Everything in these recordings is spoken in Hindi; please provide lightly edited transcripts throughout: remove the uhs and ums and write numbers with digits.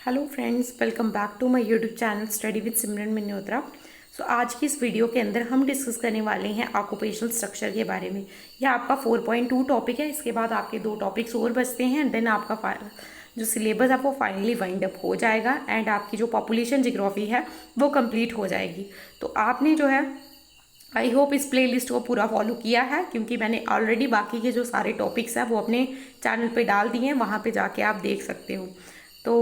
Hello friends, welcome back to my YouTube channel study with Simran Malhotra. आज की इस वीडियो के अंदर हम डिस्कस करने वाले हैं ऑक्यूपेशनल स्ट्रक्चर के बारे में। यह आपका 4.2 टॉपिक है। इसके बाद आपके 2 टॉपिक्स और बचते हैं। देन आपका जो सिलेबस है वो फाइनली वाइंड अप हो जाएगा एंड आपकी जो पॉपुलेशन जियोग्राफी है वो कंप्लीट हो जाएगी। तो आपने जो है आई होप इस प्लेलिस्ट को पूरा फॉलो किया है, क्योंकि मैंने ऑलरेडी बाकी के जो सारे टॉपिक्स हैं वो अपने चैनल पे डाल दिए हैं, वहाँ पे जाके आप देख सकते हो। तो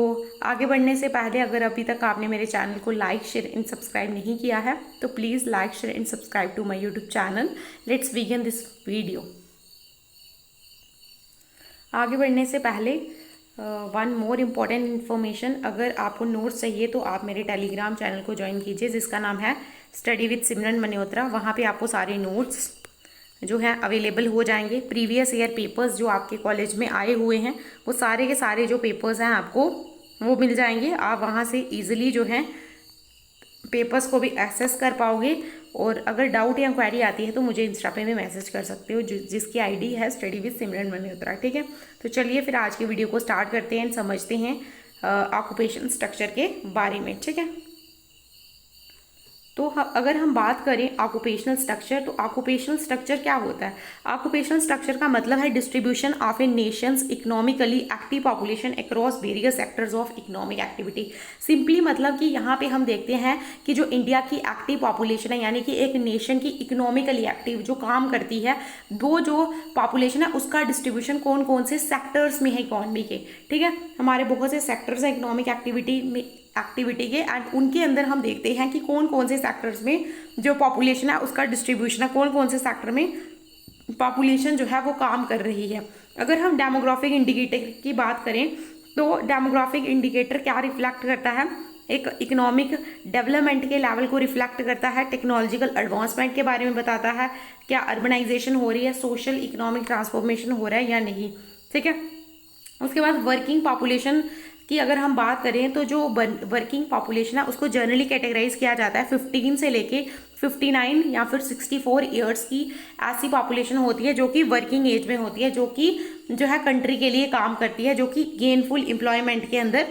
आगे बढ़ने से पहले अगर अभी तक आपने मेरे चैनल को लाइक शेयर एंड सब्सक्राइब नहीं किया है तो please like share and subscribe to my YouTube channel. Let's begin this video. आगे बढ़ने से पहले वन मोर इम्पॉर्टेंट इन्फॉर्मेशन, अगर आपको नोट्स चाहिए तो आप मेरे टेलीग्राम चैनल को ज्वाइन कीजिए जिसका नाम है स्टडी विद सिमरन मल्होत्रा। वहाँ पे आपको सारे नोट्स जो है अवेलेबल हो जाएंगे। प्रीवियस ईयर पेपर्स जो आपके कॉलेज में आए हुए हैं वो सारे के सारे जो पेपर्स हैं आपको वो मिल जाएंगे। आप वहाँ से इजीली जो है पेपर्स को भी एक्सेस कर पाओगे। और अगर डाउट या क्वेरी आती है तो मुझे इंस्टा पे भी मैसेज कर सकते हो, जिसकी आईडी है स्टडी विद सिमरन मल्होत्रा। ठीक है, तो चलिए फिर आज की वीडियो को स्टार्ट करते हैं, समझते हैं ऑक्यूपेशन स्ट्रक्चर के बारे में। ठीक है, तो अगर हम बात करें ऑक्यूपेशनल स्ट्रक्चर, तो ऑक्यूपेशनल स्ट्रक्चर क्या होता है? ऑक्यूपेशनल स्ट्रक्चर का मतलब है distribution of A Nations economically active population across various sectors of economic activity. Simply मतलब कि यहाँ पे हम देखते हैं कि जो इंडिया की एक्टिव पॉपुलेशन है, यानी कि एक नेशन की इकोनॉमिकली एक्टिव जो काम करती है, वो जो पॉपुलेशन है उसका डिस्ट्रीब्यूशन कौन कौन से सेक्टर्स में है इकोनॉमी के। ठीक है, हमारे बहुत से सेक्टर्स हैं इकोनॉमिक एक्टिविटी के एंड उनके अंदर हम देखते हैं कि कौन कौन से सेक्टर्स में जो पॉपुलेशन है उसका डिस्ट्रीब्यूशन है, कौन कौन से सेक्टर में पॉपुलेशन जो है वो काम कर रही है। अगर हम डेमोग्राफिक इंडिकेटर की बात करें तो डेमोग्राफिक इंडिकेटर क्या रिफ्लेक्ट करता है? एक इकोनॉमिक डेवलपमेंट के लेवल को रिफ्लेक्ट करता है, टेक्नोलॉजिकल एडवांसमेंट के बारे में बताता है, क्या अर्बनाइजेशन हो रही है, सोशल इकोनॉमिक ट्रांसफॉर्मेशन हो रहा है या नहीं। ठीक है, उसके बाद वर्किंग पॉपुलेशन की अगर हम बात करें तो जो वर्किंग पॉपुलेशन है उसको जनरली कैटेगराइज किया जाता है 15 से लेके 59 या फिर 64 ईयर्स की ऐसी पॉपुलेशन होती है जो कि वर्किंग एज में होती है, जो कि जो है कंट्री के लिए काम करती है, जो कि गेनफुल एम्प्लॉयमेंट के अंदर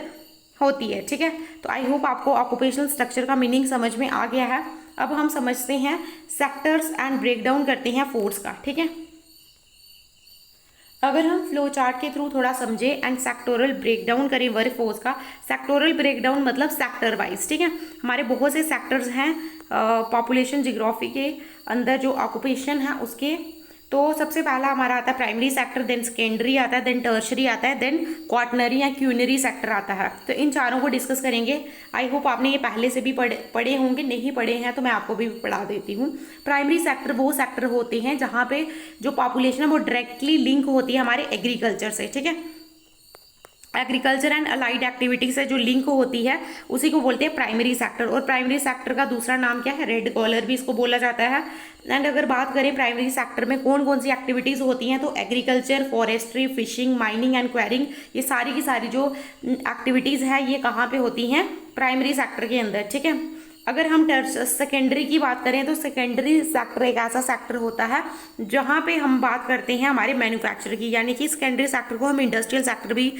होती है। ठीक है, तो आई होप आपको ऑक्यूपेशनल स्ट्रक्चर का मीनिंग समझ में आ गया है। अब हम समझते हैं सेक्टर्स एंड ब्रेकडाउन करते हैं फोर्स का। ठीक है, अगर हम फ्लो चार्ट के थ्रू थोड़ा समझे एंड सेक्टोरल ब्रेकडाउन करें वर्क फोर्स का। सेक्टोरल ब्रेकडाउन मतलब सेक्टर वाइज। ठीक है, हमारे बहुत से सेक्टर्स हैं पॉपुलेशन जियोग्राफी के अंदर जो ऑक्यूपेशन है उसके। तो सबसे पहला हमारा आता है प्राइमरी सेक्टर, देन सेकेंडरी आता है, देन टर्शरी आता है, देन क्वाटनरी या क्यूनरी सेक्टर आता है। तो इन चारों को डिस्कस करेंगे। आई होप आपने ये पहले से भी पढ़े होंगे, नहीं पढ़े हैं तो मैं आपको भी पढ़ा देती हूँ। प्राइमरी सेक्टर वो सेक्टर होते हैं जहाँ पे जो पॉपुलेशन है वो डायरेक्टली लिंक होती है हमारे एग्रीकल्चर से। ठीक है, एग्रीकल्चर एंड अलाइड एक्टिविटी से जो लिंक होती है उसी को बोलते हैं प्राइमरी सेक्टर। और प्राइमरी सेक्टर का दूसरा नाम क्या है? रेड कॉलर भी इसको बोला जाता है। एंड अगर बात करें प्राइमरी सेक्टर में कौन कौन सी एक्टिविटीज होती हैं तो agriculture, forestry, fishing, mining and quarrying, ये सारी की सारी जो एक्टिविटीज है ये कहाँ पे होती हैं? प्राइमरी सेक्टर के अंदर। ठीक है, अगर हम सेकेंडरी की बात करें तो सेकेंडरी सेक्टर एक ऐसा सेक्टर होता है जहाँ पे हम बात करते हैं हमारे मैन्युफैक्चर की, यानी कि सेकेंडरी सेक्टर को हम इंडस्ट्रियल सेक्टर भी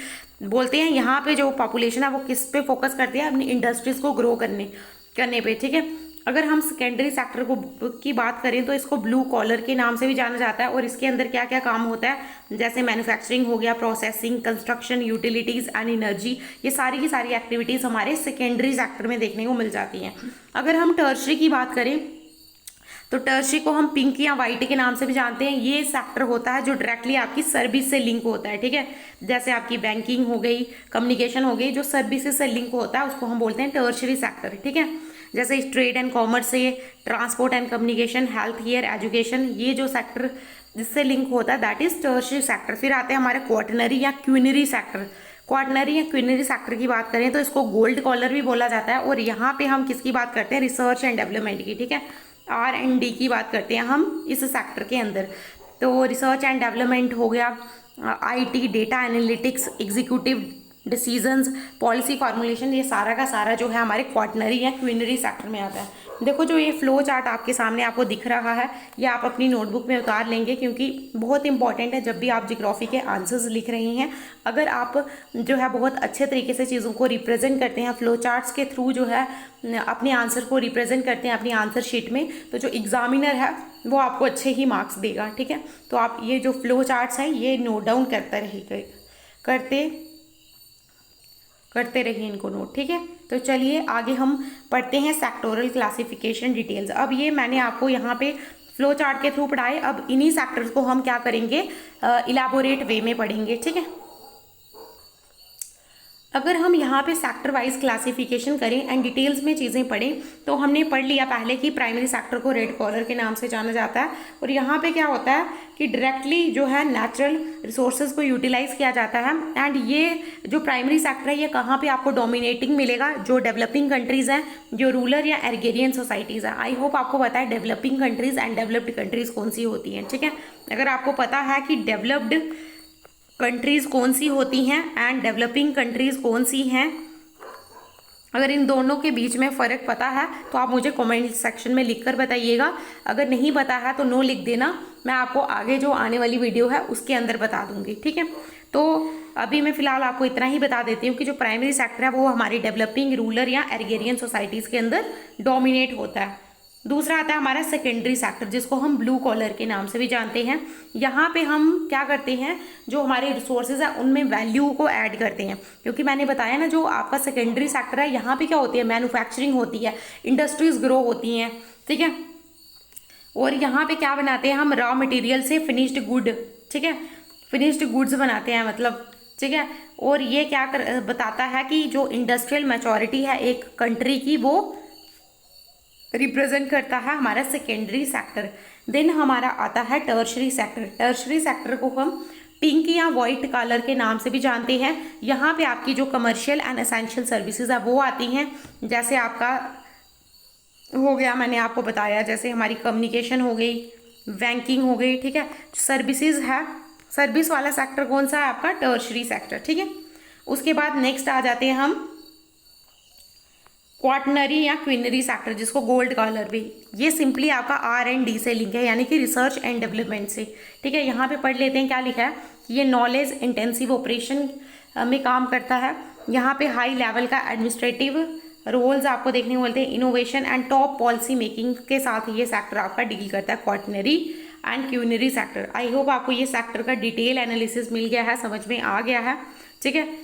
बोलते हैं। यहाँ पे जो पॉपुलेशन है वो किस पे फोकस करती है? अपनी इंडस्ट्रीज को ग्रो करने पे। ठीक है, अगर हम सेकेंडरी सेक्टर को की बात करें तो इसको ब्लू कॉलर के नाम से भी जाना जाता है। और इसके अंदर क्या क्या काम होता है? जैसे मैन्युफैक्चरिंग हो गया, processing, construction, utilities and energy, ये सारी की सारी एक्टिविटीज हमारे सेकेंडरी सेक्टर में देखने को मिल जाती हैं। अगर हम टर्शरी की बात करें तो टर्शरी को हम पिंक या वाइट के नाम से भी जानते हैं। ये सेक्टर होता है जो डायरेक्टली आपकी सर्विस से लिंक होता है। ठीक है, जैसे आपकी बैंकिंग हो गई, कम्युनिकेशन हो गई, जो सर्विसेज से लिंक होता है उसको हम बोलते हैं टर्शरी सेक्टर। ठीक है, जैसे ट्रेड एंड कॉमर्स से, transport and communication, health care, education, ये जो सेक्टर जिससे लिंक होता है दैट इज टर्शरी सेक्टर। फिर आते हैं हमारे क्वाटनरी या क्यूनरी सेक्टर। क्वाटनरी या क्यूनरी सेक्टर की बात करें तो इसको गोल्ड कॉलर भी बोला जाता है। और यहाँ पे हम किसकी बात करते हैं? रिसर्च एंड डेवलपमेंट की। ठीक है, R&D की बात करते हैं हम इस सेक्टर के अंदर। तो रिसर्च एंड डेवलपमेंट हो गया, IT, data analytics, executive decisions, policy formulation, ये सारा का सारा जो है हमारे क्वाटनरी या क्विनरी सेक्टर में आता है। देखो जो ये फ्लो चार्ट आपके सामने आपको दिख रहा है, ये आप अपनी नोटबुक में उतार लेंगे क्योंकि बहुत इंपॉर्टेंट है जब भी आप ज्योग्राफी के आंसर्स लिख रहे हैं। अगर आप जो है बहुत अच्छे तरीके से चीज़ों को रिप्रेजेंट करते हैं, फ्लो चार्ट्स के थ्रू जो है अपने आंसर को रिप्रेजेंट करते हैं अपनी आंसर शीट में, तो जो एग्जामिनर है वो आपको अच्छे ही मार्क्स देगा। ठीक है, तो आप ये जो फ्लो चार्ट्स हैं ये नोट डाउन करते रहिए इनको नोट। ठीक है, तो चलिए आगे हम पढ़ते हैं सेक्टोरल क्लासिफिकेशन डिटेल्स। अब ये मैंने आपको यहाँ पे फ्लो चार्ट के थ्रू पढ़ाए, अब इन्हीं सेक्टर्स को हम क्या करेंगे, इलाबोरेट वे में पढ़ेंगे। ठीक है, अगर हम यहाँ पे सेक्टर वाइज क्लासिफिकेशन करें एंड डिटेल्स में चीज़ें पढ़ें, तो हमने पढ़ लिया पहले कि प्राइमरी सेक्टर को रेड कॉलर के नाम से जाना जाता है, और यहाँ पे क्या होता है कि डायरेक्टली जो है नेचुरल रिसोर्सेज को यूटिलाइज किया जाता है। एंड ये जो प्राइमरी सेक्टर है ये कहाँ पे आपको डोमिनेटिंग मिलेगा, जो डेवलपिंग कंट्रीज़ हैं, जो रूरल या एग्रेरियन सोसाइटीज़ हैं। आई होप आपको पता है developing countries and developed countries कौन सी होती हैं। ठीक है, अगर आपको पता है कि डेवलप्ड कंट्रीज़ कौन सी होती हैं एंड डेवलपिंग कंट्रीज़ कौन सी हैं, अगर इन दोनों के बीच में फ़र्क पता है तो आप मुझे कमेंट सेक्शन में लिखकर बताइएगा। अगर नहीं पता है तो नो लिख देना, मैं आपको आगे जो आने वाली वीडियो है उसके अंदर बता दूंगी। ठीक है, तो अभी मैं फ़िलहाल आपको इतना ही बता देती हूँ कि जो प्राइमरी सेक्टर है वो हमारी डेवलपिंग, रूरल या एग्रेरियन सोसाइटीज़ के अंदर डोमिनेट होता है। दूसरा आता है हमारा सेकेंडरी सेक्टर, जिसको हम ब्लू कॉलर के नाम से भी जानते हैं। यहाँ पे हम क्या करते हैं, जो हमारे रिसोर्सेज है उनमें वैल्यू को ऐड करते हैं, क्योंकि मैंने बताया ना जो आपका सेकेंडरी सेक्टर है यहाँ पे क्या होती है, मैन्युफैक्चरिंग होती है, इंडस्ट्रीज ग्रो होती हैं। ठीक है, और यहाँ पे क्या बनाते हैं हम, रॉ मटेरियल से फिनिश्ड गुड। ठीक है, फिनिश्ड गुड्स बनाते हैं मतलब। ठीक है, और ये क्या बताता है कि जो इंडस्ट्रियल मैच्योरिटी है एक कंट्री की वो रिप्रेजेंट करता है हमारा सेकेंडरी सेक्टर। देन हमारा आता है टर्शरी सेक्टर। टर्शरी सेक्टर को हम पिंक या वाइट कलर के नाम से भी जानते हैं। यहाँ पे आपकी जो कमर्शियल एंड एसेंशियल सर्विसेज है वो आती हैं, जैसे आपका हो गया, मैंने आपको बताया, जैसे हमारी कम्युनिकेशन हो गई, बैंकिंग हो गई। ठीक है, सर्विसेज है, सर्विस वाला सेक्टर कौन सा है आपका, टर्शरी सेक्टर। ठीक है, उसके बाद नेक्स्ट आ जाते हैं हम क्वाटनरी या क्विनरी सेक्टर, जिसको गोल्ड कॉलर भी, ये सिंपली आपका R&D से लिंक है, यानी कि रिसर्च एंड डेवलपमेंट से। ठीक है, यहाँ पे पढ़ लेते हैं क्या लिखा है, ये नॉलेज इंटेंसिव ऑपरेशन में काम करता है। यहाँ पे हाई लेवल का एडमिनिस्ट्रेटिव रोल्स आपको देखने को मिलते हैं, innovation and top policy making के साथ ये सेक्टर आपका डील करता है, quaternary and quinary sector. I hope आपको ये सेक्टर का डिटेल एनालिसिस मिल गया है, समझ में आ गया है। ठीक है,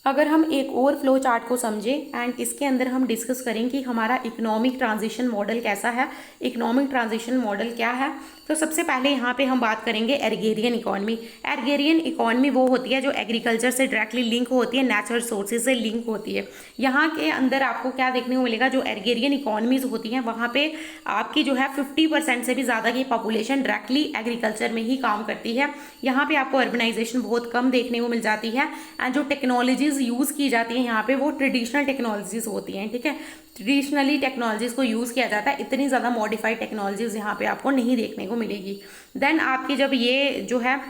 अगर हम एक और फ्लो चार्ट को समझें एंड इसके अंदर हम डिस्कस करें कि हमारा इकोनॉमिक ट्रांजिशन मॉडल कैसा है, इकोनॉमिक ट्रांजिशन मॉडल क्या है, तो सबसे पहले यहाँ पे हम बात करेंगे एग्रेरियन इकोनॉमी। एग्रेरियन इकोनॉमी वो होती है जो एग्रीकल्चर से डायरेक्टली लिंक होती है, नेचुरल सोर्सेज से लिंक होती है। यहाँ के अंदर आपको क्या देखने को मिलेगा, जो एग्रेरियन इकोनॉमीज होती हैं वहाँ पे आपकी जो है 50% से भी ज़्यादा की पॉपुलेशन डायरेक्टली एग्रीकल्चर में ही काम करती है। यहाँ पे आपको अर्बनाइजेशन बहुत कम देखने को मिल जाती है एंड जो टेक्नोलॉजीज यूज़ की जाती है यहाँ पे वो ट्रेडिशनल टेक्नोलॉजीज होती हैं। ठीक है, ट्रेडिशनली टेक्नोलॉजीज को यूज़ किया जाता है, इतनी ज़्यादा मॉडिफाइड टेक्नोलॉजीज यहाँ पे आपको नहीं देखने को मिलेगी। देन आपकी जब ये जो है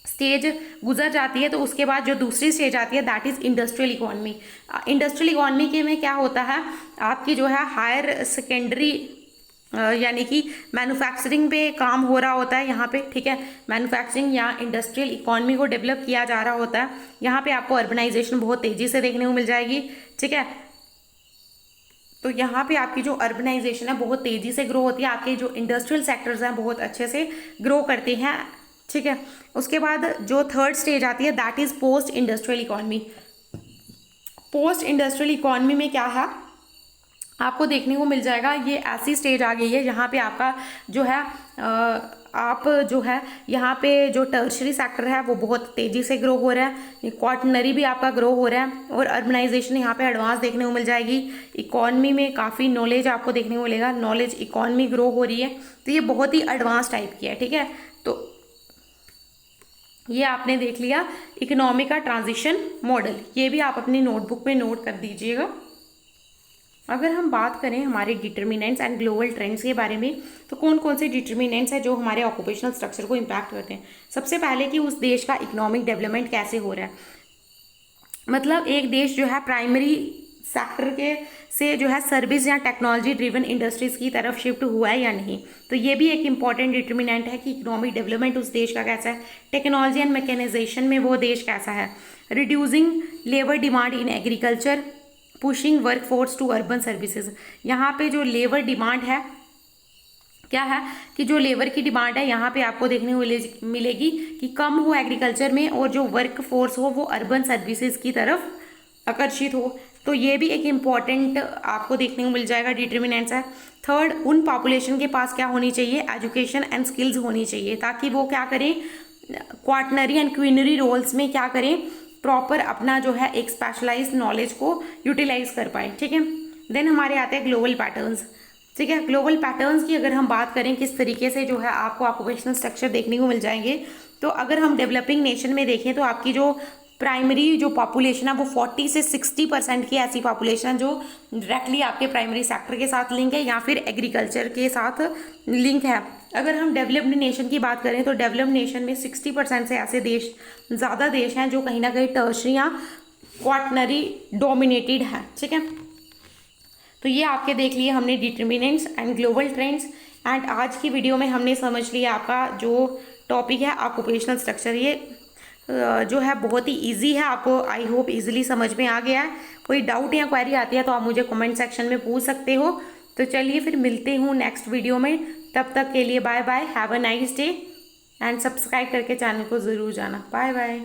स्टेज गुजर जाती है तो उसके बाद जो दूसरी स्टेज आती है that is industrial economy. Industrial economy के में क्या होता है, आपकी जो है हायर सेकेंडरी यानी कि मैन्युफैक्चरिंग पे काम हो रहा होता है यहाँ पे। ठीक है, मैन्युफैक्चरिंग या इंडस्ट्रियल इकोनॉमी को डेवलप किया जा रहा होता है। यहाँ पे आपको अर्बनाइजेशन बहुत तेज़ी से देखने को मिल जाएगी। ठीक है, तो यहाँ पे आपकी जो अर्बनाइजेशन है बहुत तेज़ी से ग्रो होती है, आपके जो इंडस्ट्रियल सेक्टर्स हैं बहुत अच्छे से ग्रो करते हैं। ठीक है, उसके बाद जो थर्ड स्टेज आती है that is post industrial economy. Post industrial economy में क्या है आपको देखने को मिल जाएगा, ये ऐसी स्टेज आ गई है जहाँ पे आपका जो है आप जो है यहाँ पे जो टर्शरी सेक्टर है वो बहुत तेज़ी से ग्रो हो रहा है, क्वाटनरी भी आपका ग्रो हो रहा है और अर्बनाइजेशन यहाँ पे एडवांस देखने को मिल जाएगी। इकोनॉमी में काफ़ी नॉलेज आपको देखने को मिलेगा, नॉलेज इकोनॉमी ग्रो हो रही है, तो ये बहुत ही एडवांस टाइप की है। ठीक है, तो ये आपने देख लिया इकोनॉमी का ट्रांजिशन मॉडल, ये भी आप अपनी नोटबुक में नोट कर दीजिएगा। अगर हम बात करें हमारे डिटर्मिनेंट्स एंड ग्लोबल ट्रेंड्स के बारे में, तो कौन कौन से डिटर्मिनेंट्स हैं जो हमारे ऑक्यूपेशनल स्ट्रक्चर को इम्पैक्ट करते हैं। सबसे पहले कि उस देश का इकोनॉमिक डेवलपमेंट कैसे हो रहा है, मतलब एक देश जो है प्राइमरी सेक्टर के से जो है सर्विस या टेक्नोलॉजी ड्रिवन इंडस्ट्रीज की तरफ शिफ्ट हुआ है या नहीं। तो ये भी एक इंपॉर्टेंट डिटर्मिनेंट है कि इकोनॉमिक डेवलपमेंट उस देश का कैसा है, टेक्नोलॉजी एंड मैकेनाइजेशन में वो देश कैसा है, reducing labour demand in agriculture, pushing workforce to urban services. यहाँ पे जो लेबर डिमांड है क्या है कि जो लेबर की डिमांड है यहाँ पे आपको देखने को मिलेगी कि कम हो एग्रीकल्चर में, और जो वर्क फोर्स हो वो अर्बन सर्विसेज की तरफ आकर्षित हो। तो ये भी एक इम्पॉर्टेंट आपको देखने को मिल जाएगा डिटर्मिनेंट्स है। थर्ड, उन पॉपुलेशन के पास क्या होनी चाहिए, एजुकेशन एंड स्किल्स होनी चाहिए, ताकि वो क्या करें, क्वार्टनरी एंड क्वीनरी रोल्स में क्या करें, प्रॉपर अपना जो है एक स्पेशलाइज्ड नॉलेज को यूटिलाइज कर पाए। ठीक है। देन हमारे आते हैं ग्लोबल पैटर्न्स। ठीक है, ग्लोबल पैटर्न्स की अगर हम बात करें किस तरीके से जो है आपको ऑक्यूपेशनल स्ट्रक्चर देखने को मिल जाएंगे, तो अगर हम डेवलपिंग नेशन में देखें तो आपकी जो प्राइमरी जो पॉपुलेशन है वो 40 से 60% की ऐसी पॉपुलेशन है जो डायरेक्टली आपके प्राइमरी सेक्टर के साथ लिंक है या फिर एग्रीकल्चर के साथ लिंक है। अगर हम डेवलप्ड नेशन की बात करें तो डेवलप्ड नेशन में 60% से ऐसे देश, ज़्यादा देश हैं जो कहीं ना कहीं टर्शरी या क्वार्टनरी डोमिनेटेड है। ठीक है, तो ये आपके देख लिए हमने determinants and global trends. And आज की वीडियो में हमने समझ लिया आपका जो टॉपिक है ऑक्यूपेशनल स्ट्रक्चर। ये जो है बहुत ही इजी है, आपको आई होप इजीली समझ में आ गया है। कोई डाउट या क्वेरी आती है तो आप मुझे कमेंट सेक्शन में पूछ सकते हो। तो चलिए फिर मिलते हूँ नेक्स्ट वीडियो में, तब तक के लिए bye bye, have a nice day and subscribe करके चैनल को ज़रूर जाना। Bye bye.